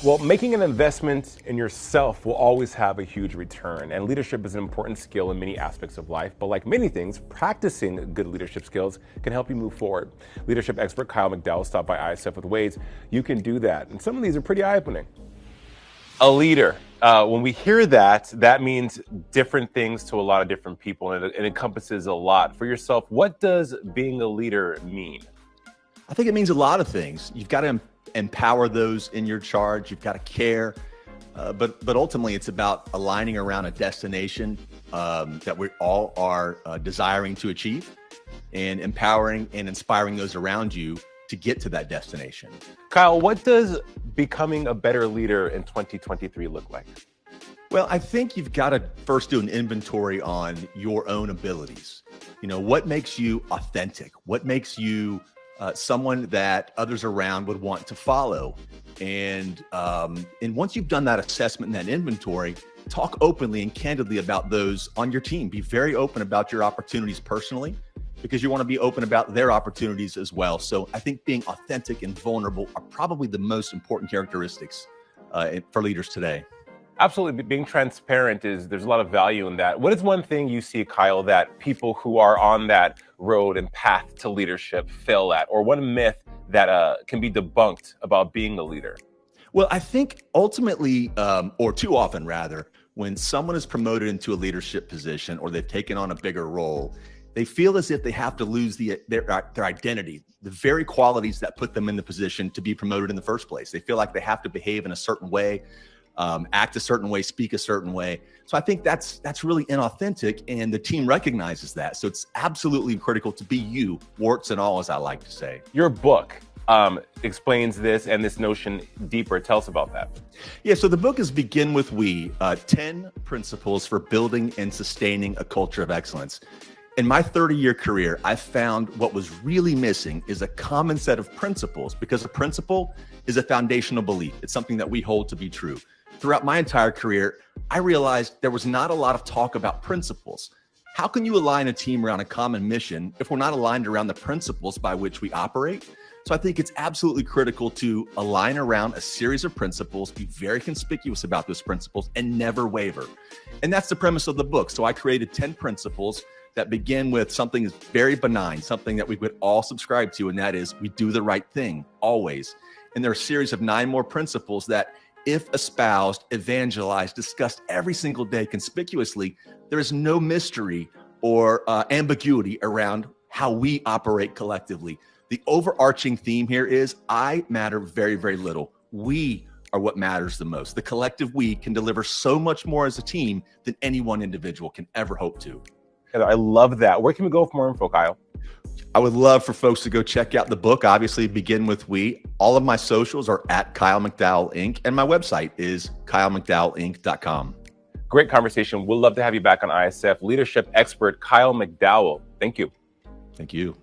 Well, making an investment in yourself will always have a huge return, and leadership is an important skill in many aspects of life. But like many things, practicing good leadership skills can help you move forward. Leadership expert Kyle McDowell stopped by ISF with ways you can do that, and some of these are pretty eye-opening. A leader. When we hear that, that means different things to a lot of different people, and it encompasses a lot. For yourself, what does being a leader mean? I think it means a lot of things. You've got to empower those in your charge. You've got to care. But ultimately, it's about aligning around a destination that we all are desiring to achieve, and empowering and inspiring those around you to get to that destination. Kyle, what does becoming a better leader in 2023 look like? Well, I think you've got to first do an inventory on your own abilities. You know, what makes you authentic? What makes you someone that others around would want to follow? And once you've done that assessment and that inventory, talk openly and candidly about those on your team. Be very open about your opportunities personally, because you want to be open about their opportunities as well. So I think being authentic and vulnerable are probably the most important characteristics for leaders today. Absolutely. Being transparent there's a lot of value in that. What is one thing you see, Kyle, that people who are on that road and path to leadership fail at, or one myth that can be debunked about being a leader? Well, I think ultimately, or too often rather, when someone is promoted into a leadership position or they've taken on a bigger role, they feel as if they have to lose their identity, the very qualities that put them in the position to be promoted in the first place. They feel like they have to behave in a certain way, act a certain way, speak a certain way. So I think that's really inauthentic, and the team recognizes that. So it's absolutely critical to be you, warts and all, as I like to say. Your book explains this and this notion deeper. Tell us about that. Yeah, so the book is Begin With We, 10 Principles for Building and Sustaining a Culture of Excellence. In my 30-year career, I found what was really missing is a common set of principles, because a principle is a foundational belief. It's something that we hold to be true. Throughout my entire career, I realized there was not a lot of talk about principles. How can you align a team around a common mission if we're not aligned around the principles by which we operate? So I think it's absolutely critical to align around a series of principles, be very conspicuous about those principles, and never waver. And that's the premise of the book. So I created 10 principles that begin with something very benign, something that we would all subscribe to, and that is we do the right thing, always. And there are a series of 9 more principles that, if espoused, evangelized, discussed every single day conspicuously, there is no mystery or ambiguity around how we operate collectively. The overarching theme here is I matter very, very little. We are what matters the most. The collective we can deliver so much more as a team than any one individual can ever hope to. I love that. Where can we go for more info, Kyle? I would love for folks to go check out the book. Obviously, Begin With We. All of my socials are at Kyle McDowell Inc. And my website is kylemcdowellinc.com. Great conversation. We'll love to have you back on ISF. Leadership expert Kyle McDowell. Thank you. Thank you.